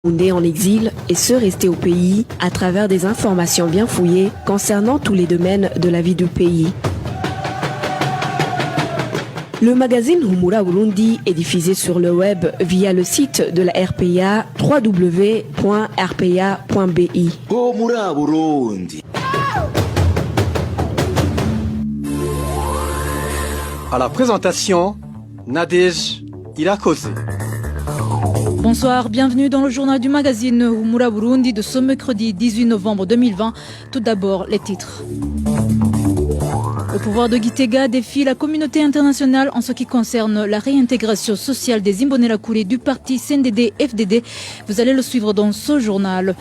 Burundais en exil et ceux restés au pays à travers des informations bien fouillées concernant tous les domaines de la vie du pays. Le magazine Humura Burundi est diffusé sur le web via le site de la RPA www.rpa.bi. Humura Burundi. À la présentation, Nadège Irakoze. Bonsoir, bienvenue dans le journal du magazine Humura Burundi de ce mercredi 18 novembre 2020. Tout d'abord, les titres. Le pouvoir de Gitega défie la communauté internationale en ce qui concerne la réintégration sociale des Imbonerakure du parti CNDD-FDD. Vous allez le suivre dans ce journal.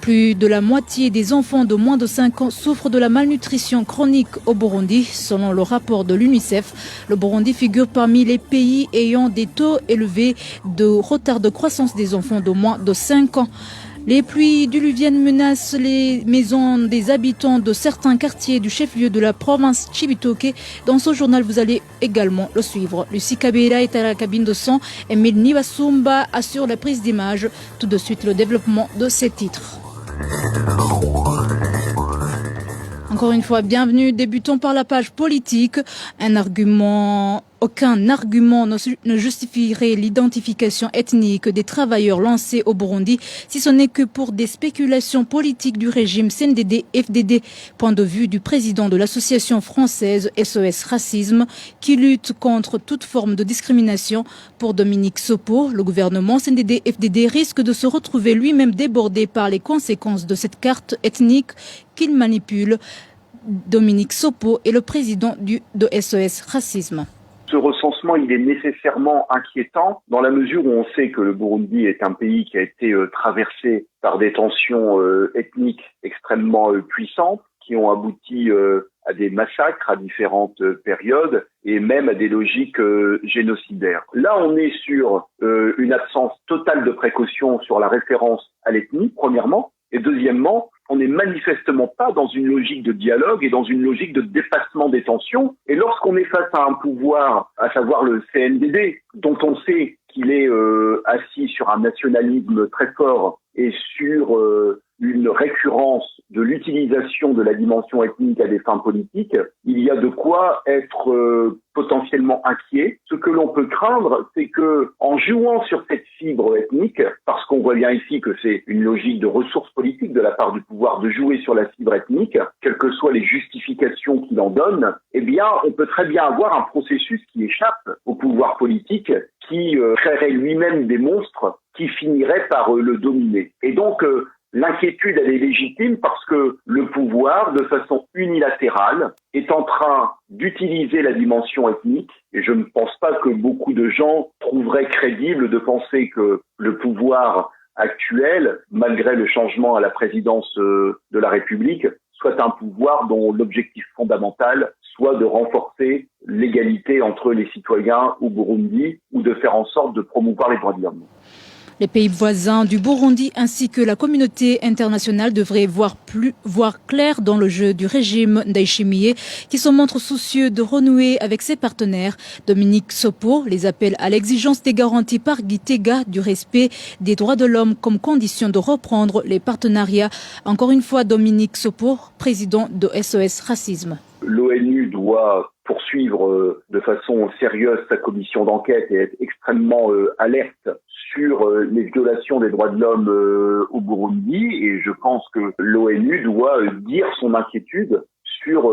Plus de la moitié des enfants de moins de 5 ans souffrent de la malnutrition chronique au Burundi. Selon le rapport de l'UNICEF, le Burundi figure parmi les pays ayant des taux élevés de retard de croissance des enfants de moins de 5 ans. Les pluies diluviennes menacent les maisons des habitants de certains quartiers du chef-lieu de la province Cibitoke. Dans ce journal, vous allez également le suivre. Lucie Kabera est à la cabine de son. Emile Nibasumba assure la prise d'image. Tout de suite, le développement de ces titres. Encore une fois, bienvenue. Débutons par la page politique. Aucun argument ne justifierait l'identification ethnique des travailleurs lancés au Burundi, si ce n'est que pour des spéculations politiques du régime CNDD-FDD. Point de vue du président de l'association française SOS Racisme, qui lutte contre toute forme de discrimination. Pour Dominique Sopo, le gouvernement CNDD-FDD risque de se retrouver lui-même débordé par les conséquences de cette carte ethnique qu'il manipule. Dominique Sopo est le président de SOS Racisme. Ce recensement, il est nécessairement inquiétant dans la mesure où on sait que le Burundi est un pays qui a été traversé par des tensions ethniques extrêmement puissantes qui ont abouti à des massacres à différentes périodes et même à des logiques génocidaires. Là, on est sur une absence totale de précaution sur la référence à l'ethnie, premièrement, et deuxièmement, on n'est manifestement pas dans une logique de dialogue et dans une logique de dépassement des tensions. Et lorsqu'on est face à un pouvoir, à savoir le CNDD, dont on sait qu'il est assis sur un nationalisme très fort et sur une récurrence de l'utilisation de la dimension ethnique à des fins politiques, il y a de quoi être potentiellement inquiet. Ce que l'on peut craindre, c'est que en jouant sur cette fibre ethnique, parce qu'on voit bien ici que c'est une logique de ressources politiques de la part du pouvoir de jouer sur la fibre ethnique, quelles que soient les justifications qu'il en donne, eh bien, on peut très bien avoir un processus qui échappe au pouvoir politique, qui créerait lui-même des monstres qui finiraient par le dominer. Et donc, l'inquiétude, elle est légitime parce que le pouvoir, de façon unilatérale, est en train d'utiliser la dimension ethnique. Et je ne pense pas que beaucoup de gens trouveraient crédible de penser que le pouvoir actuel, malgré le changement à la présidence de la République, soit un pouvoir dont l'objectif fondamental soit de renforcer l'égalité entre les citoyens au Burundi ou de faire en sorte de promouvoir les droits de l'homme. Les pays voisins du Burundi ainsi que la communauté internationale devraient voir clair dans le jeu du régime Ndayishimiye qui se montre soucieux de renouer avec ses partenaires. Dominique Sopo les appelle à l'exigence des garanties par Gitega du respect des droits de l'homme comme condition de reprendre les partenariats. Encore une fois, Dominique Sopo, président de SOS Racisme. L'ONU doit poursuivre de façon sérieuse sa commission d'enquête et être extrêmement alerte sur les violations des droits de l'homme au Burundi. Et je pense que l'ONU doit dire son inquiétude sur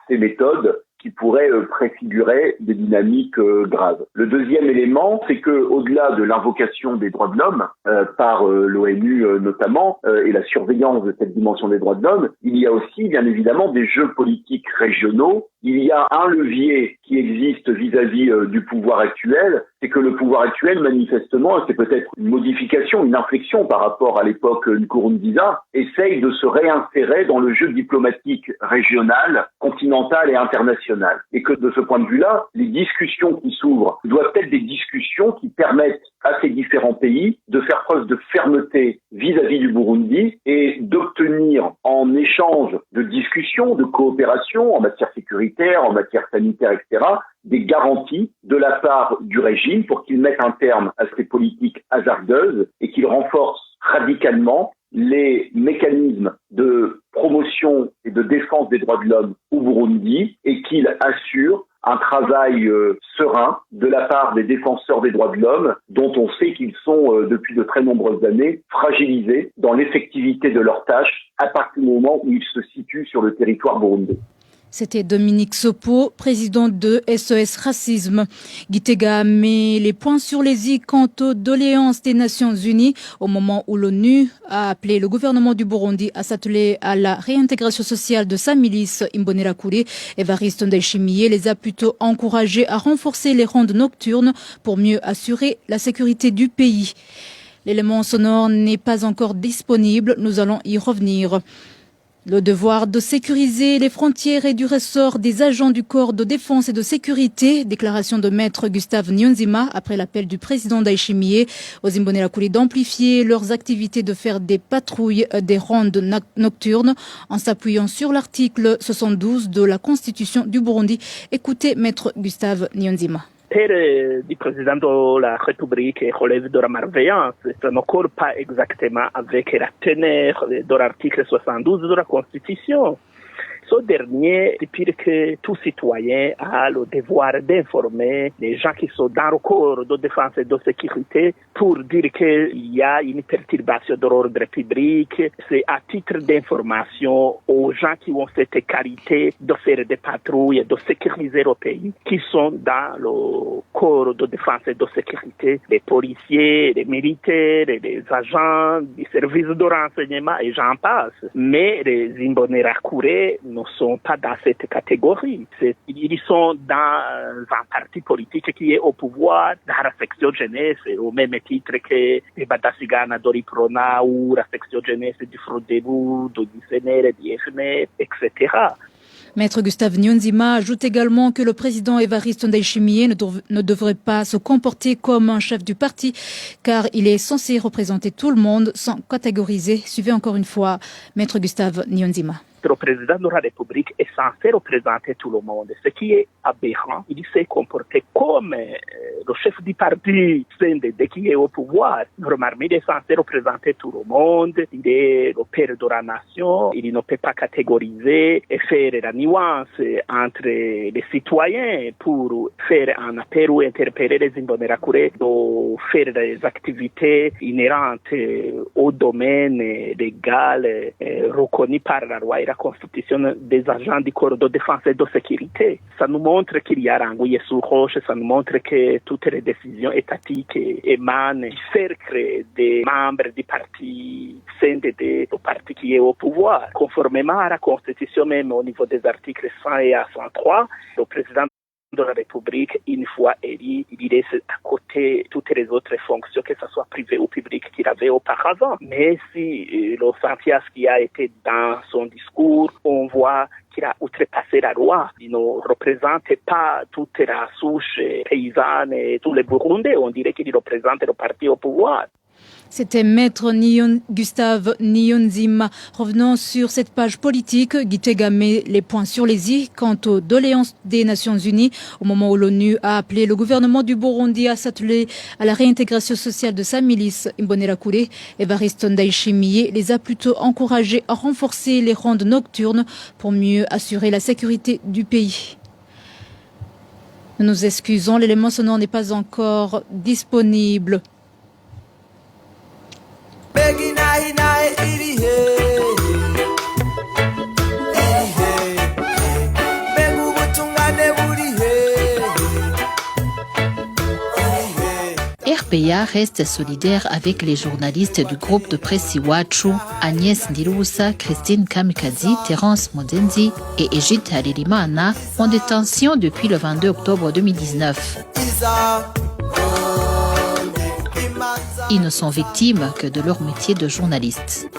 ces méthodes qui pourraient préfigurer des dynamiques graves. Le deuxième élément, c'est que au-delà de l'invocation des droits de l'homme par l'ONU notamment et la surveillance de cette dimension des droits de l'homme, il y a aussi bien évidemment des jeux politiques régionaux. Il y a un levier qui existe vis-à-vis du pouvoir actuel, c'est que le pouvoir actuel, manifestement, et c'est peut-être une modification, une inflexion par rapport à l'époque Nkurunziza, essaye de se réinsérer dans le jeu diplomatique régional, continental et international. Et que de ce point de vue-là, les discussions qui s'ouvrent doivent être des discussions qui permettent à ces différents pays de faire preuve de fermeté vis-à-vis du Burundi et d'obtenir en échange de discussions, de coopération en matière sécuritaire, en matière sanitaire, etc., des garanties de la part du régime pour qu'il mette un terme à ces politiques hasardeuses et qu'il renforce radicalement les mécanismes de promotion et de défense des droits de l'homme au Burundi et qu'il assure un travail serein de la part des défenseurs des droits de l'homme, dont on sait qu'ils sont depuis de très nombreuses années fragilisés dans l'effectivité de leurs tâches à partir du moment où ils se situent sur le territoire burundais. C'était Dominique Sopo, président de SOS Racisme. Gitega met les points sur les i quant aux doléances des Nations Unies au moment où l'ONU a appelé le gouvernement du Burundi à s'atteler à la réintégration sociale de sa milice Imbonerakure. Évariste Ndayishimiye les a plutôt encouragés à renforcer les rondes nocturnes pour mieux assurer la sécurité du pays. L'élément sonore n'est pas encore disponible, nous allons y revenir. Le devoir de sécuriser les frontières est du ressort des agents du corps de défense et de sécurité. Déclaration de maître Gustave Niyonzima après l'appel du président Ndayishimiye aux Imbonerakure d'amplifier leurs activités de faire des patrouilles, des rondes nocturnes en s'appuyant sur l'article 72 de la Constitution du Burundi. Écoutez maître Gustave Niyonzima. Du président de la République relève de la malveillance. Ça ne colle pas exactement avec la teneur de l'article 72 de la Constitution. Ce dernier stipule que tout citoyen a le devoir d'informer les gens qui sont dans le corps de défense et de sécurité pour dire qu'il y a une perturbation de l'ordre public. C'est à titre d'information aux gens qui ont cette qualité de faire des patrouilles et de sécuriser le pays, qui sont dans le corps de défense et de sécurité, les policiers, les militaires, les agents du service de renseignement et j'en passe. Mais les Imbonerakure ne sont pas dans cette catégorie. Ils sont dans un parti politique qui est au pouvoir, dans la section jeunesse, au même titre que les Badasigana d'Oriprona ou la section jeunesse du Frodebu, du CNR, du FNR, etc. Maître Gustave Niyonzima ajoute également que le président Évariste Ndayishimiye ne devrait pas se comporter comme un chef du parti car il est censé représenter tout le monde sans catégoriser. Suivez encore une fois Maître Gustave Niyonzima. Le président de la République est censé représenter tout le monde. Ce qui est aberrant, il s'est comporté comme le chef du parti CNDD qui est au pouvoir. Normalement, il est censé représenter tout le monde. Il est le père de la nation. Il ne peut pas catégoriser et faire la nuance entre les citoyens pour faire un appel ou interpeller les Imbonerakure de faire des activités inhérentes au domaine légal reconnu par la loi et la constitution des agents du corps de défense et de sécurité. Ça nous montre qu'il y a rangouillé sous roche, ça nous montre que toutes les décisions étatiques émanent du cercle des membres du parti CNDD, le parti qui est au pouvoir. Conformément à la constitution, même au niveau des articles 100 et 103, le président de la République, une fois élu, il laisse à côté toutes les autres fonctions, que ce soit privées ou publiques, qu'il avait auparavant. Mais si le sentier qui a été dans son discours, on voit qu'il a outrepassé la loi. Il ne représente pas toute la souche paysanne et tous les Burundais. On dirait qu'il représente le parti au pouvoir. C'était maître Gustave Niyonzima. Revenons sur cette page politique. Gitega met les points sur les i quant aux doléances des Nations Unies au moment où l'ONU a appelé le gouvernement du Burundi à s'atteler à la réintégration sociale de sa milice Imbonerakure. Évariste Ndayishimiye les a plutôt encouragés à renforcer les rondes nocturnes pour mieux assurer la sécurité du pays. Nous nous excusons, l'élément sonore n'est pas encore disponible. RPA reste solidaire avec les journalistes du groupe de presse Iwacu, Agnès Ndirubusa, Christine Kamikazi, Terence Modenzi et Egide Harerimana en détention depuis le 22 octobre 2019. Ils ne sont victimes que de leur métier de journaliste.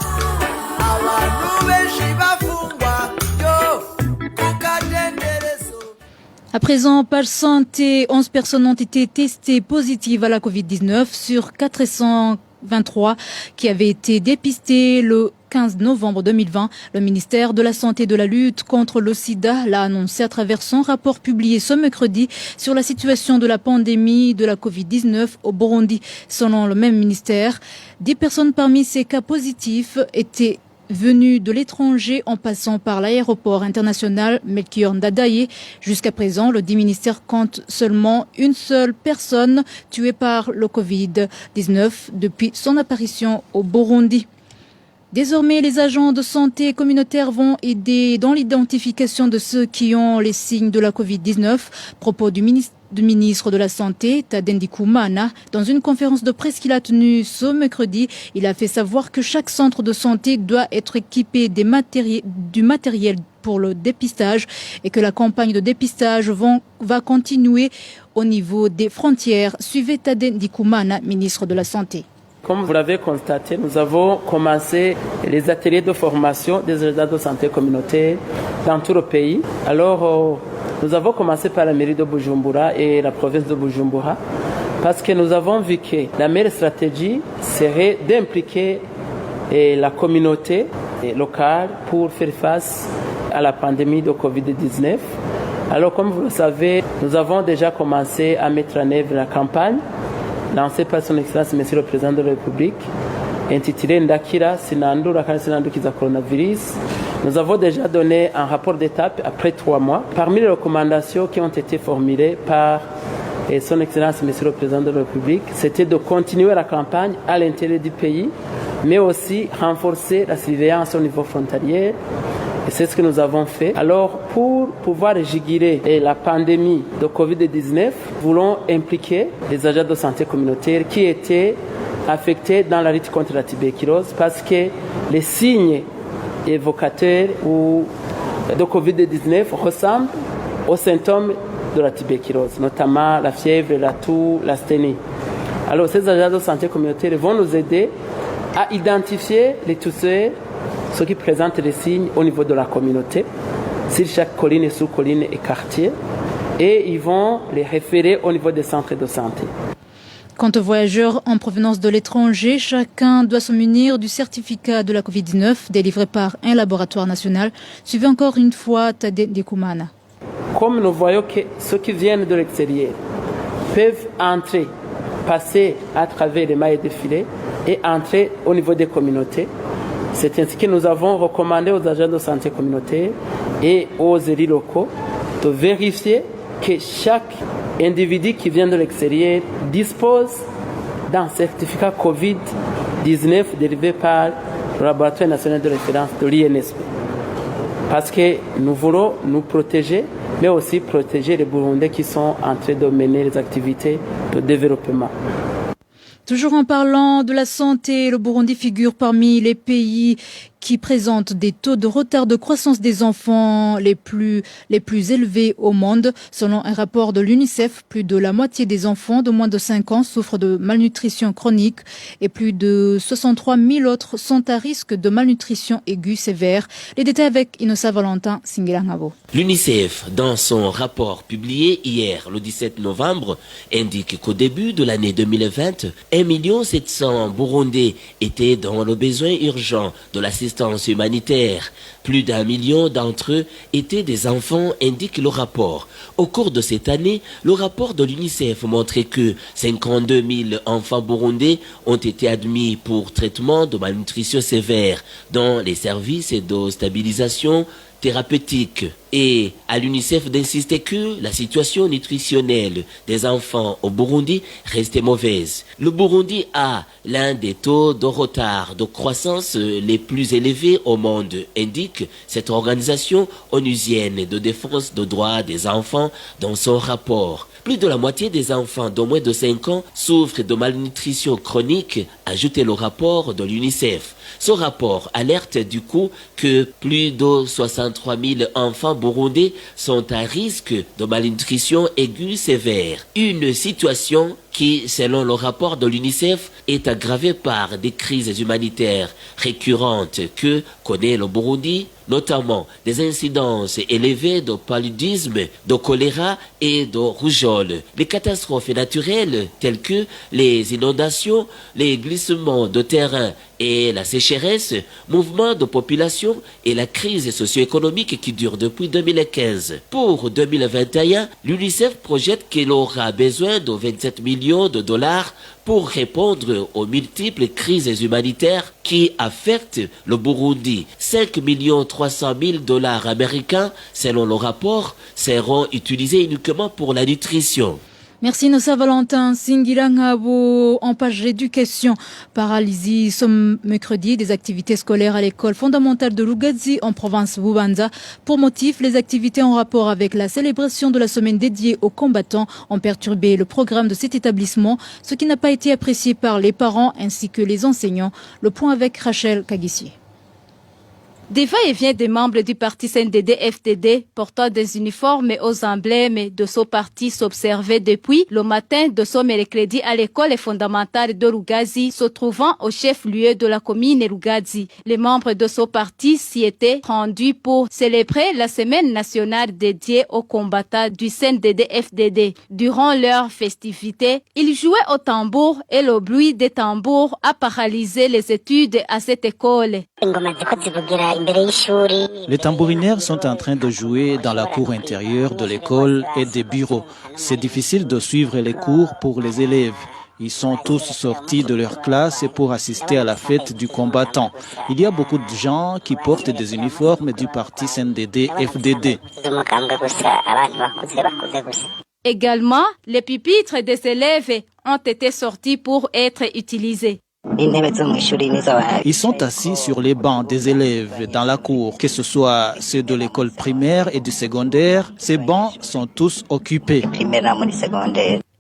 À présent, page santé, 11 personnes ont été testées positives à la Covid-19 sur 423 qui avaient été dépistées le 15 novembre 2020. Le ministère de la Santé et de la lutte contre le sida l'a annoncé à travers son rapport publié ce mercredi sur la situation de la pandémie de la Covid-19 au Burundi. Selon le même ministère, 10 personnes parmi ces cas positifs étaient venus de l'étranger en passant par l'aéroport international Melchior Ndadaye. Jusqu'à présent, le dit ministère compte seulement une seule personne tuée par le Covid-19 depuis son apparition au Burundi. Désormais, les agents de santé communautaire vont aider dans l'identification de ceux qui ont les signes de la Covid-19. Propos du ministre de la Santé, Tadei Ndikumana, dans une conférence de presse qu'il a tenue ce mercredi. Il a fait savoir que chaque centre de santé doit être équipé du matériel pour le dépistage et que la campagne de dépistage va continuer au niveau des frontières. Suivez Tadei Ndikumana, ministre de la Santé. Comme vous l'avez constaté, nous avons commencé les ateliers de formation des agents de santé communautaire dans tout le pays. Alors, nous avons commencé par la mairie de Bujumbura et la province de Bujumbura parce que nous avons vu que la meilleure stratégie serait d'impliquer la communauté locale pour faire face à la pandémie de Covid-19. Alors, comme vous le savez, nous avons déjà commencé à mettre en œuvre la campagne lancée par son Excellence Monsieur le Président de la République, intitulée Ndakira Sinandura kandi Sinandukiza Coronavirus. Nous avons déjà donné un rapport d'étape après 3 mois. Parmi les recommandations qui ont été formulées par son Excellence Monsieur le Président de la République, c'était de continuer la campagne à l'intérieur du pays, mais aussi renforcer la surveillance au niveau frontalier. Et c'est ce que nous avons fait. Alors, pour pouvoir juguler la pandémie de Covid-19, nous voulons impliquer les agents de santé communautaire qui étaient affectés dans la lutte contre la tuberculose parce que les signes évocateurs de Covid-19 ressemblent aux symptômes de la tuberculose, notamment la fièvre, la toux, l'asthénie. Alors, ces agents de santé communautaire vont nous aider à identifier les tousseurs, ceux qui présentent les signes au niveau de la communauté, sur chaque colline et sous-colline et quartier, et ils vont les référer au niveau des centres de santé. Quant aux voyageurs en provenance de l'étranger, chacun doit se munir du certificat de la Covid-19 délivré par un laboratoire national. Suivez encore une fois Tadei Ndikumana. Comme nous voyons que ceux qui viennent de l'extérieur peuvent entrer, passer à travers les mailles de filet et entrer au niveau des communautés, c'est ainsi que nous avons recommandé aux agents de santé communautaire et aux élus locaux de vérifier que chaque individu qui vient de l'extérieur dispose d'un certificat Covid-19 délivré par le laboratoire national de référence de l'INSP. Parce que nous voulons nous protéger, mais aussi protéger les Burundais qui sont en train de mener les activités de développement. Toujours en parlant de la santé, le Burundi figure parmi les pays qui présentent des taux de retard de croissance des enfants les plus élevés au monde. Selon un rapport de l'UNICEF, plus de la moitié des enfants de moins de 5 ans souffrent de malnutrition chronique et plus de 63 000 autres sont à risque de malnutrition aiguë sévère. Les détails avec Inosa Valentin Singilangabo. L'UNICEF, dans son rapport publié hier, le 17 novembre, indique qu'au début de l'année 2020, 1 700 000 Burundais étaient dans le besoin urgent de l'assistance humanitaire. Plus d'1 million d'entre eux étaient des enfants, indique le rapport. Au cours de cette année, le rapport de l'UNICEF montrait que 52 000 enfants burundais ont été admis pour traitement de malnutrition sévère dans les services de stabilisation thérapeutique. Et à l'UNICEF d'insister que la situation nutritionnelle des enfants au Burundi restait mauvaise. Le Burundi a l'un des taux de retard de croissance les plus élevés au monde, indique cette organisation onusienne de défense des droits des enfants dans son rapport. Plus de la moitié des enfants de moins de 5 ans souffrent de malnutrition chronique, ajoute le rapport de l'UNICEF. Ce rapport alerte du coup que plus de 63 000 enfants burundais sont à risque de malnutrition aiguë sévère. Une situation qui, selon le rapport de l'UNICEF, est aggravée par des crises humanitaires récurrentes que connaît le Burundi, notamment des incidences élevées de paludisme, de choléra et de rougeole. Les catastrophes naturelles telles que les inondations, les glissements de terrain et la sécheresse, mouvement de population et la crise socio-économique qui dure depuis 2015. Pour 2021, l'UNICEF projette qu'il aura besoin de 27 millions de dollars pour répondre aux multiples crises humanitaires qui affectent le Burundi. 5 300 000 dollars américains, selon le rapport, seront utilisés uniquement pour la nutrition. Merci Nossa Valentin. Singirangabo en page éducation. Paralysie ce mercredi des activités scolaires à l'école fondamentale de Lugazi en province Bubanza. Pour motif, les activités en rapport avec la célébration de la semaine dédiée aux combattants ont perturbé le programme de cet établissement, ce qui n'a pas été apprécié par les parents ainsi que les enseignants. Le point avec Rachel Kagissier. Des va-et-vient des membres du parti CNDD-FDD portant des uniformes aux emblèmes de ce parti s'observaient depuis le matin de ce mercredi à l'école fondamentale de Lugazi, se trouvant au chef-lieu de la commune Lugazi. Les membres de ce parti s'y étaient rendus pour célébrer la semaine nationale dédiée aux combattants du CNDD-FDD. Durant leur festivité, ils jouaient au tambour et le bruit des tambours a paralysé les études à cette école. Les tambourinaires sont en train de jouer dans la cour intérieure de l'école et des bureaux. C'est difficile de suivre les cours pour les élèves. Ils sont tous sortis de leur classe pour assister à la fête du combattant. Il y a beaucoup de gens qui portent des uniformes du parti CNDD-FDD. Également, les pupitres des élèves ont été sortis pour être utilisés. Ils sont assis sur les bancs des élèves dans la cour, que ce soit ceux de l'école primaire et du secondaire. Ces bancs sont tous occupés.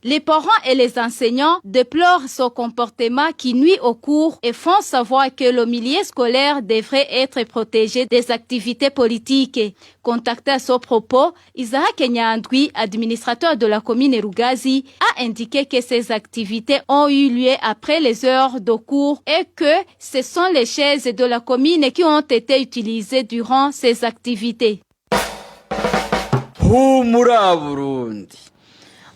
Les parents et les enseignants déplorent ce comportement qui nuit aux cours et font savoir que le milieu scolaire devrait être protégé des activités politiques. Contacté à ce propos, Isaac Nyandwi, administrateur de la commune Lugazi, a indiqué que ces activités ont eu lieu après les heures de cours et que ce sont les chaises de la commune qui ont été utilisées durant ces activités.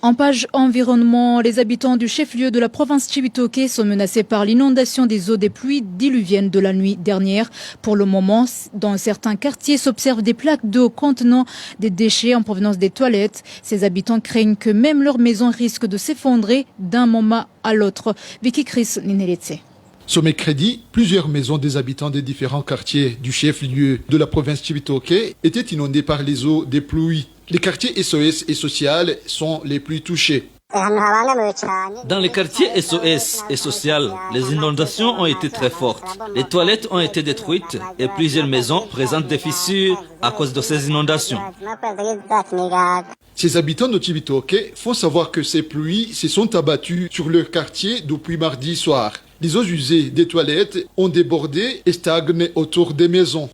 En page environnement, les habitants du chef-lieu de la province Chibitoke sont menacés par l'inondation des eaux des pluies diluviennes de la nuit dernière. Pour le moment, dans certains quartiers s'observent des plaques d'eau contenant des déchets en provenance des toilettes. Ces habitants craignent que même leur maison risque de s'effondrer d'un moment à l'autre. Vicky Chris Nineletse. Ce mercredi, plusieurs maisons des habitants des différents quartiers du chef-lieu de la province Chibitoke étaient inondées par les eaux des pluies. Les quartiers SOS et Social sont les plus touchés. Dans les quartiers SOS et Social, les inondations ont été très fortes. Les toilettes ont été détruites et plusieurs maisons présentent des fissures à cause de ces inondations. Ces habitants de Chibitoke font savoir que ces pluies se sont abattues sur leur quartier depuis mardi soir. Les eaux usées des toilettes ont débordé et stagnent autour des maisons.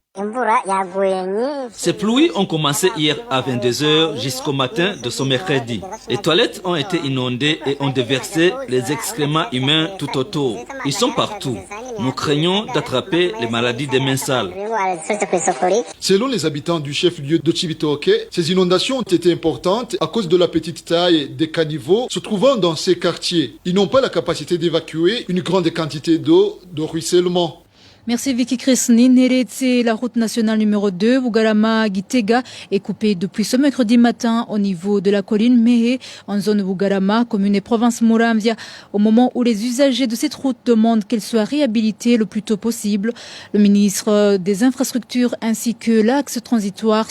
Ces pluies ont commencé hier à 22h jusqu'au matin de ce mercredi. Les toilettes ont été inondées et ont déversé les excréments humains tout autour. Ils sont partout. Nous craignons d'attraper les maladies des mains sales. Selon les habitants du chef-lieu de Chibitoke, ces inondations ont été importantes à cause de la petite taille des caniveaux se trouvant dans ces quartiers. Ils n'ont pas la capacité d'évacuer une grande quantité d'eau de ruissellement. Merci Vicky Chris Nineletse. La route nationale numéro 2, Bugarama-Gitega, est coupée depuis ce mercredi matin au niveau de la colline Mehe, en zone Bugarama, commune et province Muramvia, au moment où les usagers de cette route demandent qu'elle soit réhabilitée le plus tôt possible. Le ministre des Infrastructures ainsi que l'axe transitoire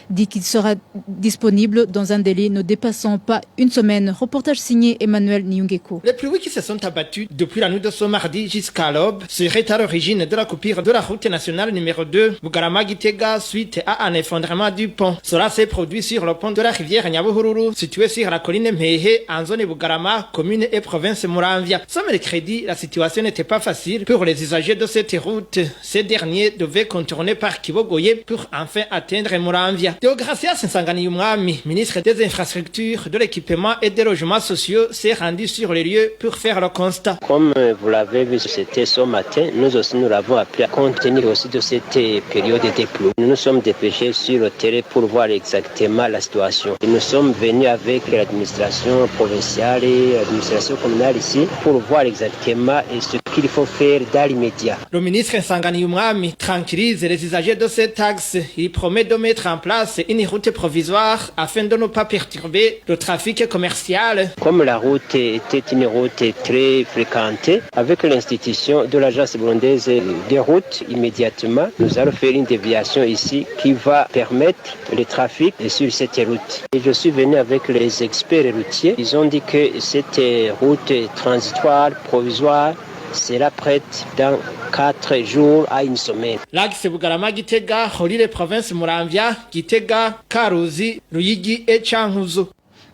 dit qu'il sera disponible dans un délai ne dépassant pas une semaine. Reportage signé Emmanuel Nyungeko. Les pluies qui se sont abattues depuis la nuit de ce mardi jusqu'à l'aube seraient à l'origine de la coupure de la route nationale numéro 2 Bugarama-Gitega suite à un effondrement du pont. Cela s'est produit sur le pont de la rivière Nyabuhururu situé sur la colline Mehe en zone Bugarama, commune et province Muramvia. Ce mercredi, la situation n'était pas facile pour les usagers de cette route. Ces derniers devaient contourner par Kibogoye pour enfin atteindre Muramvia. Muramvya. Deogracias Nsanganiyumwami, ministre des Infrastructures, de l'Équipement et des Logements Sociaux, s'est rendu sur les lieux pour faire le constat. Comme vous l'avez vu, c'était ce matin, nous aussi nous l'avons appelé compte tenu aussi de cette période de pluie. Nous nous sommes dépêchés sur le terrain pour voir exactement la situation. Et nous sommes venus avec l'administration provinciale et l'administration communale ici pour voir exactement ce qu'il faut faire dans l'immédiat. Le ministre Nsanganiyumwami tranquillise les usagers de cet axe. Il promet de mettre en place une route provisoire afin de ne pas perturber le trafic commercial. Comme la route était une route très fréquentée, avec l'institution de l'agence burundaise des routes, immédiatement, nous allons faire une déviation ici qui va permettre le trafic sur cette route. Et je suis venu avec les experts routiers. Ils ont dit que cette route transitoire, provisoire, sera prête dans 4 jours à une semaine. L'axe Bugarama-Gitega relie les provinces Muramvya, Gitega, Karuzi, Ruyigi et Changuzo.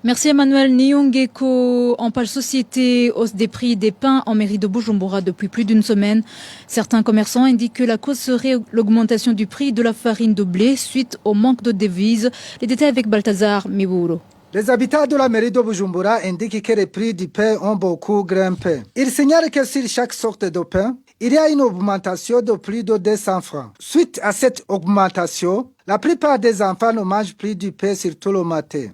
Merci Emmanuel Niyongeko. En page société, hausse des prix des pains en mairie de Bujumbura depuis plus d'une semaine. Certains commerçants indiquent que la cause serait l'augmentation du prix de la farine de blé suite au manque de devises. Les détails avec Balthazar Miburo. Les habitants de la mairie de Bujumbura indiquent que les prix du pain ont beaucoup grimpé. Ils signalent que sur chaque sorte de pain, il y a une augmentation de plus de 200 francs. Suite à cette augmentation, la plupart des enfants ne mangent plus du pain surtout le matin.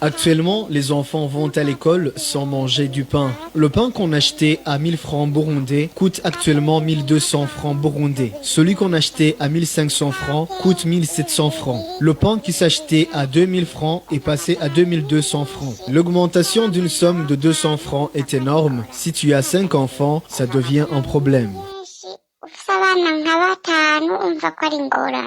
Actuellement, les enfants vont à l'école sans manger du pain. Le pain qu'on achetait à 1000 francs burundais coûte actuellement 1200 francs burundais. Celui qu'on achetait à 1500 francs coûte 1700 francs. Le pain qui s'achetait à 2000 francs est passé à 2200 francs. L'augmentation d'une somme de 200 francs est énorme. Si tu as 5 enfants, ça devient un problème.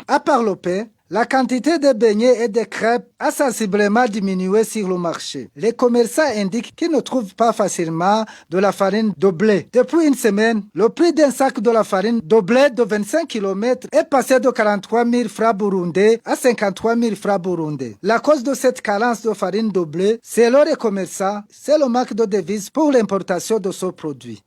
À part le pain, la quantité de beignets et de crêpes a sensiblement diminué sur le marché. Les commerçants indiquent qu'ils ne trouvent pas facilement de la farine de blé. Depuis une semaine, le prix d'un sac de la farine de blé de 25 km est passé de 43 000 francs burundais à 53 000 francs burundais. La cause de cette carence de farine de blé, selon les commerçants, c'est le manque de devises pour l'importation de ce produit.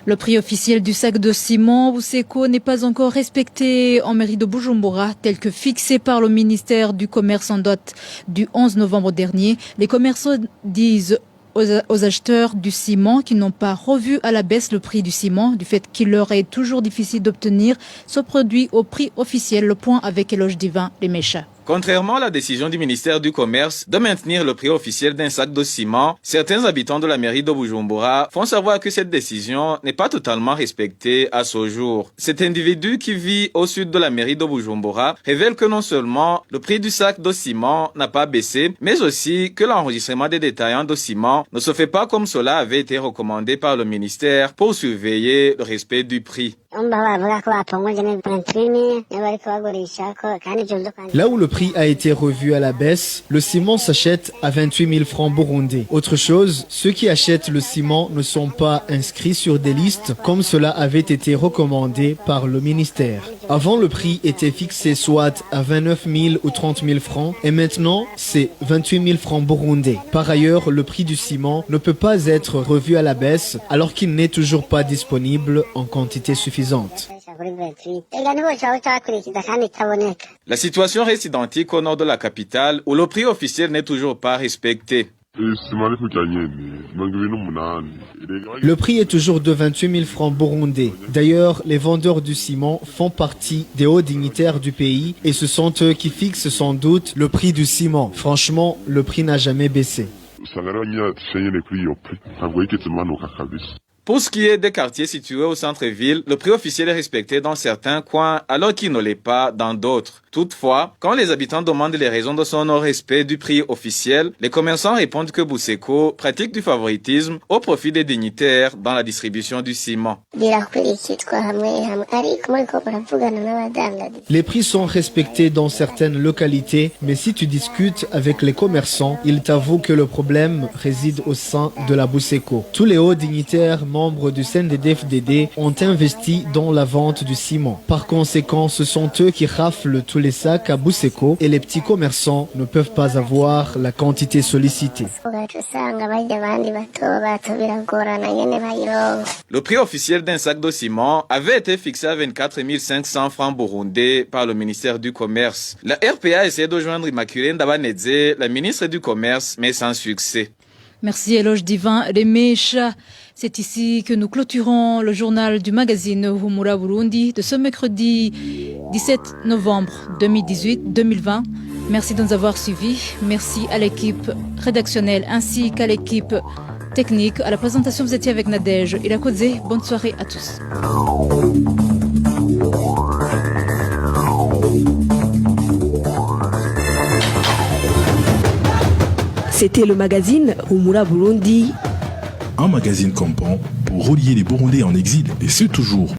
Le prix officiel du sac de ciment Buseko n'est pas encore respecté en mairie de Bujumbura, tel que fixé par le ministère du Commerce en date du 11 novembre dernier. Les commerçants disent aux acheteurs du ciment qui n'ont pas revu à la baisse le prix du ciment, du fait qu'il leur est toujours difficile d'obtenir ce produit au prix officiel. Le point avec Éloge Divin, les Méchas. Contrairement à la décision du ministère du Commerce de maintenir le prix officiel d'un sac de ciment, certains habitants de la mairie de Bujumbura font savoir que cette décision n'est pas totalement respectée à ce jour. Cet individu qui vit au sud de la mairie de Bujumbura révèle que non seulement le prix du sac de ciment n'a pas baissé, mais aussi que l'enregistrement des détaillants de ciment ne se fait pas comme cela avait été recommandé par le ministère pour surveiller le respect du prix. Là où le prix a été revu à la baisse, le ciment s'achète à 28 000 francs burundais. Autre chose, ceux qui achètent le ciment ne sont pas inscrits sur des listes comme cela avait été recommandé par le ministère. Avant, le prix était fixé soit à 29 000 ou 30 000 francs et maintenant c'est 28 000 francs burundais. Par ailleurs, le prix du ciment ne peut pas être revu à la baisse alors qu'il n'est toujours pas disponible en quantité suffisante. La situation reste identique au nord de la capitale où le prix officiel n'est toujours pas respecté. Le prix est toujours de 28 000 francs burundais. D'ailleurs, les vendeurs du ciment font partie des hauts dignitaires du pays et ce sont eux qui fixent sans doute le prix du ciment. Franchement, le prix n'a jamais baissé. Pour ce qui est des quartiers situés au centre-ville, le prix officiel est respecté dans certains coins alors qu'il ne l'est pas dans d'autres. Toutefois, quand les habitants demandent les raisons de son non-respect du prix officiel, les commerçants répondent que Buseko pratique du favoritisme au profit des dignitaires dans la distribution du ciment. Les prix sont respectés dans certaines localités, mais si tu discutes avec les commerçants, ils t'avouent que le problème réside au sein de la Buseko. Tous les hauts dignitaires membres du CNDD-FDD ont investi dans la vente du ciment. Par conséquent, ce sont eux qui raflent tous les sacs à Bousseko et les petits commerçants ne peuvent pas avoir la quantité sollicitée. Le prix officiel d'un sac de ciment avait été fixé à 24 500 francs burundais par le ministère du Commerce. La RPA essaie de joindre Immaculée Ndabanedze, la ministre du Commerce, mais sans succès. Merci Éloge Divin Remecha. C'est ici que nous clôturons le journal du magazine Humura Burundi de ce mercredi 17 novembre 2020. Merci de nous avoir suivis. Merci à l'équipe rédactionnelle ainsi qu'à l'équipe technique. À la présentation, vous étiez avec Nadège Irakoze. Bonne soirée à tous. C'était le magazine Humura Burundi. Un magazine campant pour relier les Burundais en exil, et ce toujours.